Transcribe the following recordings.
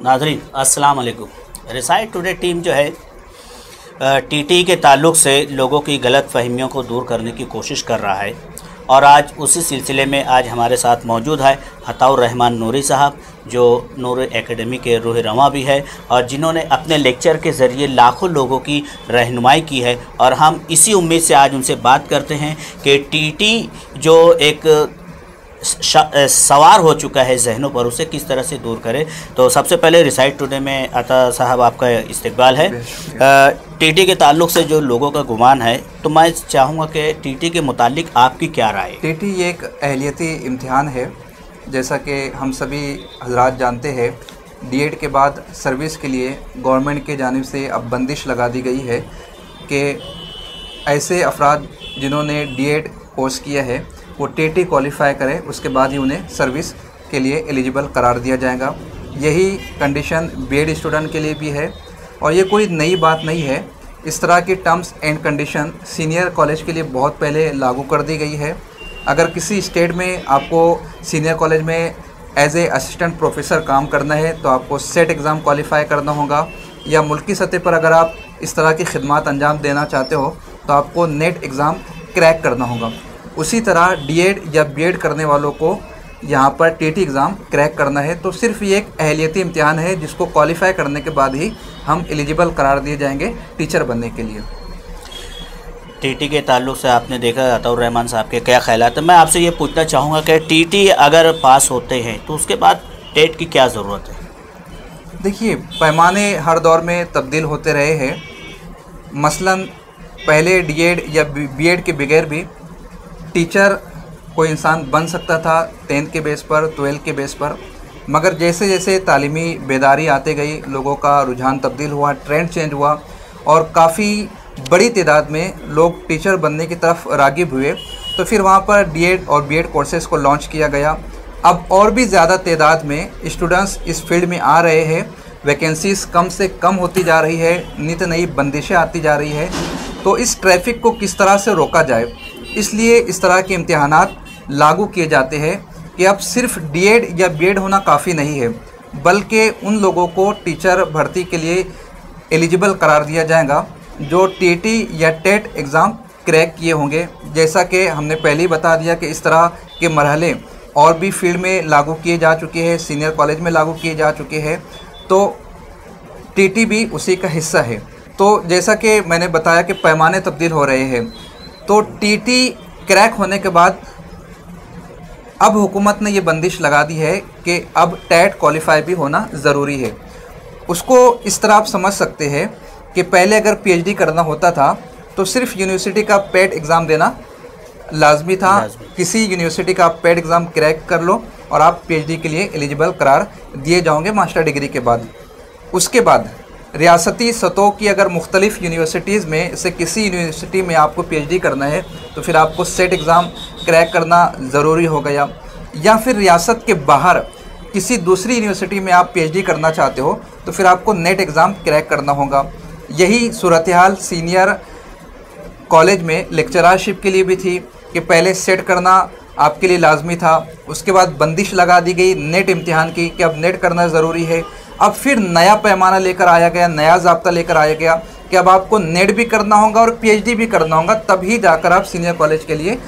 नाज़रीन अस्सलाम वालेकुम। रिसाइट टुडे टीम जो है टीटी के ताल्लुक़ से लोगों की गलत फहमियों को दूर करने की कोशिश कर रहा है और आज उसी सिलसिले में आज हमारे साथ मौजूद है अताउर रहमान नूरी साहब, जो नूर एकेडमी के रूह रवां भी है और जिन्होंने अपने लेक्चर के ज़रिए लाखों लोगों की रहनुमाई की है। और हम इसी उम्मीद से आज उनसे बात करते हैं कि टीटी जो एक सवार हो चुका है जहनों पर, उसे किस तरह से दूर करे। तो सबसे पहले रिसाइट टुडे में अता साहब आपका इस्तकबाल है। टीटी के ताल्लुक़ से जो लोगों का गुमान है, तो मैं चाहूँगा कि टीटी के मुतालिक आपकी क्या राय है? टीटी ये एक अहलियती इम्तिहान है। जैसा कि हम सभी हजरात जानते हैं, डीएड के बाद सर्विस के लिए गवर्नमेंट के जानिब से अब बंदिश लगा दी गई है कि ऐसे अफराद जिन्होंने डीएड कोर्स किया है वो टीटी क्वालिफ़ाई करें, उसके बाद ही उन्हें सर्विस के लिए एलिजिबल करार दिया जाएगा। यही कंडीशन बीएड स्टूडेंट के लिए भी है और ये कोई नई बात नहीं है। इस तरह की terms and condition senior college के लिए बहुत पहले लागू कर दी गई है। अगर किसी स्टेट में आपको सीनियर कॉलेज में एज ए असिस्टेंट प्रोफेसर काम करना है तो आपको सेट एग्ज़ाम क्वालिफ़ाई करना होगा, या मुल्की सतह पर अगर आप इस तरह की खिदमत अंजाम देना चाहते हो तो आपको नेट एग्ज़ाम क्रैक करना होगा। उसी तरह डीएड या बीएड करने वालों को यहाँ पर टीटी एग्ज़ाम क्रैक करना है। तो सिर्फ ये एक अहलियती इम्तिहान है जिसको क्वालिफ़ाई करने के बाद ही हम एलिजिबल करार दिए जाएंगे टीचर बनने के लिए। टीटी के ताल्लुक़ से आपने देखा अताउर रहमान साहब के क्या ख्यालात है। मैं आपसे ये पूछना चाहूँगा कि टीटी अगर पास होते हैं तो उसके बाद टेट की क्या ज़रूरत है? देखिए, पैमाने हर दौर में तब्दील होते रहे हैं। मसलन पहले डीएड या बीएड के बगैर भी टीचर कोई इंसान बन सकता था 10th के बेस पर, 12th के बेस पर, मगर जैसे जैसे तालीमी बेदारी आते गई, लोगों का रुझान तब्दील हुआ, ट्रेंड चेंज हुआ और काफ़ी बड़ी तादाद में लोग टीचर बनने की तरफ राग़िब हुए। तो फिर वहाँ पर डीएड और बीएड कोर्सेज़ को लॉन्च किया गया। अब और भी ज़्यादा तादाद में स्टूडेंट्स इस फील्ड में आ रहे हैं, वैकेंसीज़ कम से कम होती जा रही है, नित नई बंदिशें आती जा रही है। तो इस ट्रैफिक को किस तरह से रोका जाए, इसलिए इस तरह के इम्तिहानात लागू किए जाते हैं कि अब सिर्फ डीएड या बीएड होना काफ़ी नहीं है, बल्कि उन लोगों को टीचर भर्ती के लिए एलिजिबल करार दिया जाएगा जो टीटी या टेट एग्ज़ाम क्रैक किए होंगे। जैसा कि हमने पहले ही बता दिया कि इस तरह के मरहले और भी फील्ड में लागू किए जा चुके हैं, सीनियर कॉलेज में लागू किए जा चुके हैं, तो टीटी भी उसी का हिस्सा है। तो जैसा कि मैंने बताया कि पैमाने तब्दील हो रहे हैं, तो टीटी क्रैक होने के बाद अब हुकूमत ने ये बंदिश लगा दी है कि अब टेट क्वालिफाई भी होना ज़रूरी है। उसको इस तरह आप समझ सकते हैं कि पहले अगर पीएचडी करना होता था तो सिर्फ यूनिवर्सिटी का पेट एग्ज़ाम देना लाजमी था। किसी यूनिवर्सिटी का आप पेट एग्ज़ाम क्रैक कर लो और आप पीएचडी के लिए एलिजिबल करार दिए जाओगे मास्टर डिग्री के बाद। उसके बाद रियासती सतहों की अगर मुख्तलिफ़ यूनिवर्सिटीज़ में से किसी यूनिवर्सिटी में आपको पीएचडी करना है तो फिर आपको सेट एग्ज़ाम क्रैक करना ज़रूरी हो गया, या फिर रियासत के बाहर किसी दूसरी यूनिवर्सिटी में आप पीएचडी करना चाहते हो तो फिर आपको नेट एग्ज़ाम क्रैक करना होगा। यही सूरत हाल सीनियर कॉलेज में लेक्चरशिप के लिए भी थी कि पहले सेट करना आपके लिए लाजमी था, उसके बाद बंदिश लगा दी गई नेट इम्तिहान की कि अब नेट करना ज़रूरी है। अब फिर नया पैमाना लेकर आया गया, नया ज़ाब्ता लेकर आया गया कि अब आपको नेट भी करना होगा और पीएचडी भी करना होगा, तभी जाकर आप सीनियर कॉलेज के लिए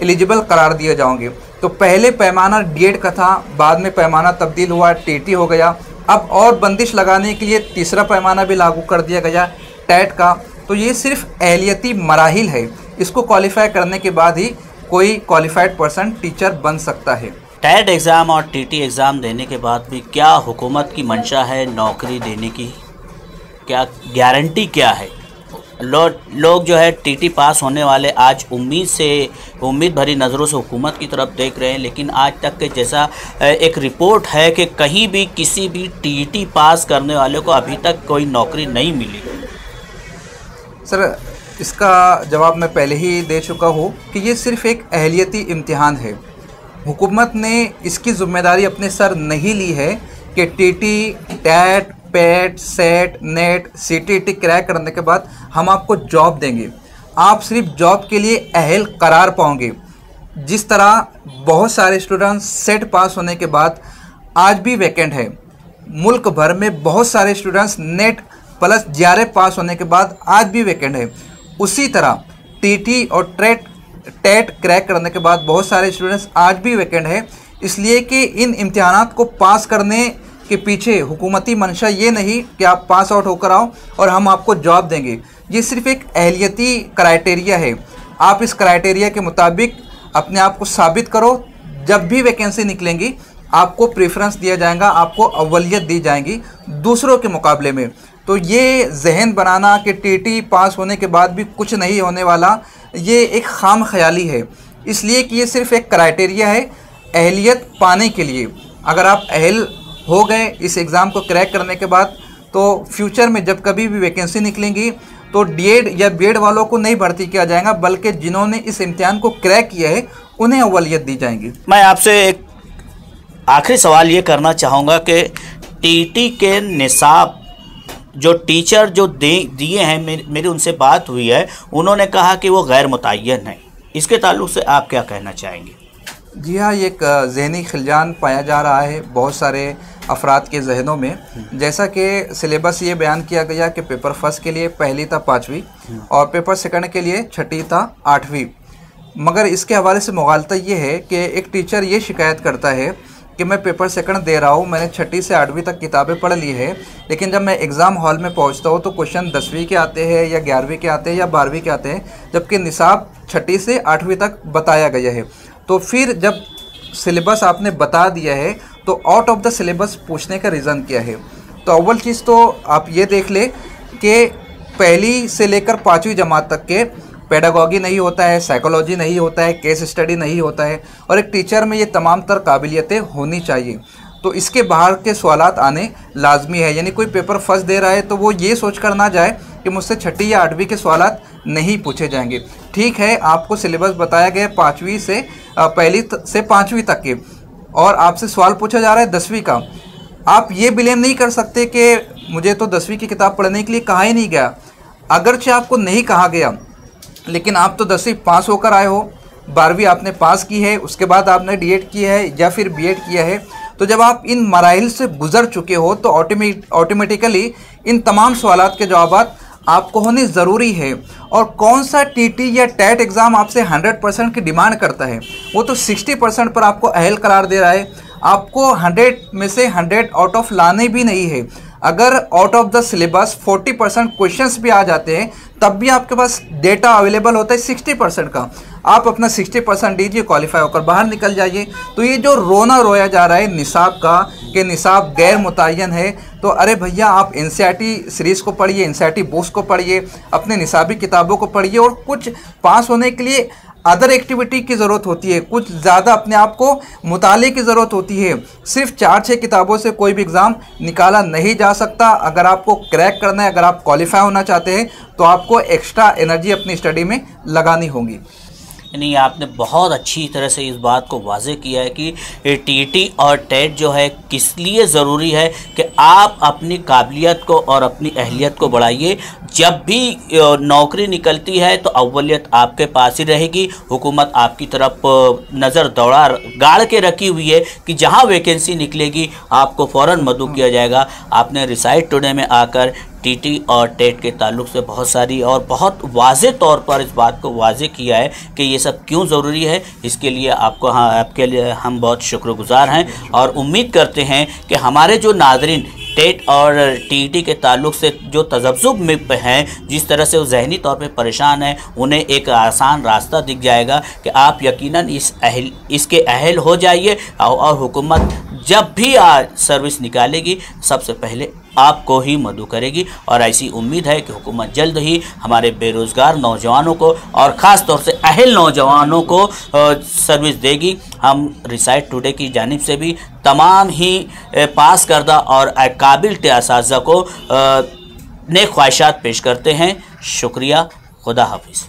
एलिजिबल करार दिए जाओगे। तो पहले पैमाना डीएड का था, बाद में पैमाना तब्दील हुआ, टीटी हो गया। अब और बंदिश लगाने के लिए तीसरा पैमाना भी लागू कर दिया गया टेट का। तो ये सिर्फ अहलियती मराहिल है, इसको क्वालिफाई करने के बाद ही कोई क्वालिफाइड पर्सन टीचर बन सकता है। टेट एग्ज़ाम और टीटी एग्ज़ाम देने के बाद भी क्या हुकूमत की मंशा है नौकरी देने की? क्या गारंटी क्या है? लोग जो है टीटी पास होने वाले आज उम्मीद भरी नज़रों से हुकूमत की तरफ देख रहे हैं, लेकिन आज तक के जैसा एक रिपोर्ट है कि कहीं भी किसी भी टीटी पास करने वाले को अभी तक कोई नौकरी नहीं मिली। सर, इसका जवाब मैं पहले ही दे चुका हूँ कि ये सिर्फ एक अहलियती इम्तिहान है। हुकूमत ने इसकी ज़िम्मेदारी अपने सर नहीं ली है कि टीटी, टेट, पेट, सेट, नेट, सीटीटी क्रैक करने के बाद हम आपको जॉब देंगे। आप सिर्फ जॉब के लिए अहल करार पाओगे। जिस तरह बहुत सारे स्टूडेंट्स सेट पास होने के बाद आज भी वैकेंट है, मुल्क भर में बहुत सारे स्टूडेंट्स नेट प्लस जेआरएफ पास होने के बाद आज भी वैकेंट है। उसी तरह टीटी और टेट क्रैक करने के बाद बहुत सारे स्टूडेंट्स आज भी वैकेंट है। इसलिए कि इन इम्तिहानात को पास करने के पीछे हुकूमती मंशा ये नहीं कि आप पास आउट होकर आओ और हम आपको जॉब देंगे। ये सिर्फ एक अहलियती क्राइटेरिया है। आप इस क्राइटेरिया के मुताबिक अपने आप को साबित करो। जब भी वैकेंसी निकलेंगी आपको प्रेफरेंस दिया जाएगा, आपको अव्वलियत दी जाएगी दूसरों के मुकाबले में। तो ये जहन बनाना कि टीटी पास होने के बाद भी कुछ नहीं होने वाला, ये एक खाम ख्याली है। इसलिए कि ये सिर्फ एक क्राइटेरिया है अहलियत पाने के लिए। अगर आप अहल हो गए इस एग्ज़ाम को क्रैक करने के बाद, तो फ्यूचर में जब कभी भी वैकेंसी निकलेंगी तो डीएड या बीएड वालों को नहीं भर्ती किया जाएगा, बल्कि जिन्होंने इस इम्तिहान को क्रैक किया है उन्हें अव्वलियत दी जाएगी। मैं आपसे एक आखिरी सवाल ये करना चाहूँगा कि टीटी के निसाब जो टीचर जो दिए हैं, मेरी उनसे बात हुई है, उन्होंने कहा कि वो गैर मुतय्यन है। इसके ताल्लुक़ से आप क्या कहना चाहेंगे? जी हाँ, ये एक ज़हनी खिलजान पाया जा रहा है बहुत सारे अफराद के जहनों में। जैसा कि सिलेबस ये बयान किया गया कि पेपर फर्स्ट के लिए पहली था 5वीं और पेपर सेकंड के लिए छठी था 8वीं। मगर इसके हवाले से मुगालता ये है कि एक टीचर ये शिकायत करता है कि मैं पेपर सेकंड दे रहा हूँ, मैंने छठी से 8वीं तक किताबें पढ़ ली है, लेकिन जब मैं एग्ज़ाम हॉल में पहुँचता हूँ तो क्वेश्चन 10वीं के आते हैं या 11वीं के आते हैं या 12वीं के आते हैं, जबकि निसाब छठी से 8वीं तक बताया गया है। तो फिर जब सिलेबस आपने बता दिया है तो आउट ऑफ द सिलेबस पूछने का रीज़न क्या है? तो अव्वल चीज़ तो आप ये देख ले कि पहली से लेकर 5वीं जमात तक के पेडागॉगी नहीं होता है, साइकोलॉजी नहीं होता है, केस स्टडी नहीं होता है, और एक टीचर में ये तमाम तर काबिलियतें होनी चाहिए। तो इसके बाहर के सवालात आने लाजमी है। यानी कोई पेपर फर्स्ट दे रहा है तो वो ये सोच कर ना जाए कि मुझसे छठी या 8वीं के सवालात नहीं पूछे जाएंगे। ठीक है, आपको सिलेबस बताया गया 5वीं से पहली से 5वीं तक के, और आपसे सवाल पूछा जा रहा है 10वीं का। आप ये ब्लेम नहीं कर सकते कि मुझे तो 10वीं की किताब पढ़ने के लिए कहा ही नहीं गया। अगरचे आपको नहीं कहा गया, लेकिन आप तो 10वीं पास होकर आए हो, 12वीं आपने पास की है, उसके बाद आपने डीएड किया है या फिर बीएड किया है। तो जब आप इन मराहिल से गुजर चुके हो तो ऑटोमेटिकली इन तमाम सवालात के जवाब आपको होने ज़रूरी है। और कौन सा टीटी या टेट एग्ज़ाम आपसे 100% की डिमांड करता है? वो तो 60% पर आपको अहल करार दे रहा है। आपको 100 में से 100 आउट ऑफ लाने भी नहीं है। अगर out of the syllabus 40% questions भी आ जाते हैं तब भी आपके पास डेटा अवेलेबल होता है 60% का। आप अपना 60% दीजिए, क्वालिफाई होकर बाहर निकल जाइए। तो ये जो रोना रोया जा रहा है निसाब का कि निसाब गैर मुतय्यन है, तो अरे भैया आप एनसीईआरटी सीरीज़ को पढ़िए, एनसीईआरटी बुक्स को पढ़िए, अपने निसाबी किताबों को पढ़िए, और कुछ पास होने के लिए अदर एक्टिविटी की ज़रूरत होती है, कुछ ज़्यादा अपने आप को मुताले की ज़रूरत होती है। सिर्फ 4-6 किताबों से कोई भी एग्ज़ाम निकाला नहीं जा सकता। अगर आपको क्रैक करना है, अगर आप क्वालिफाई होना चाहते हैं, तो आपको एक्स्ट्रा एनर्जी अपनी स्टडी में लगानी होगी। यानी आपने बहुत अच्छी तरह से इस बात को वाज़ेह किया है कि टीटी और टेट जो है किस लिए ज़रूरी है कि आप अपनी काबिलियत को और अपनी अहलियत को बढ़ाइए। जब भी नौकरी निकलती है तो अव्वलियत आपके पास ही रहेगी। हुकूमत आपकी तरफ नज़र गाड़ के रखी हुई है कि जहां वैकेंसी निकलेगी आपको फ़ौरन मदऊ किया जाएगा। आपने रिसाइट टुडे में आकर टीटी और टेट के ताल्लुक़ से बहुत सारी और बहुत वाज़ेह तौर पर इस बात को वाज़ेह किया है कि ये सब क्यों ज़रूरी है। इसके लिए आपके लिए हम बहुत शुक्रगुज़ार हैं और उम्मीद करते हैं कि हमारे जो नाज़रीन टेट और टीटी के ताल्लुक़ से जो तज़ब्ज़ुब में हैं, जिस तरह से वो ज़हनी तौर पे परेशान हैं, उन्हें एक आसान रास्ता दिख जाएगा कि आप यकीनन इसके अहल हो जाइए। और हुकूमत जब भी सर्विस निकालेगी सबसे पहले आपको ही मदऊ करेगी। और ऐसी उम्मीद है कि हुकूमत जल्द ही हमारे बेरोज़गार नौजवानों को और ख़ास तौर से अहल नौजवानों को सर्विस देगी। हम रिसाइट टुडे की जानिब से भी तमाम ही पास करदा और काबिल असातिज़ा को नेक ख्वाहिशात पेश करते हैं। शुक्रिया, खुदा हाफिज़।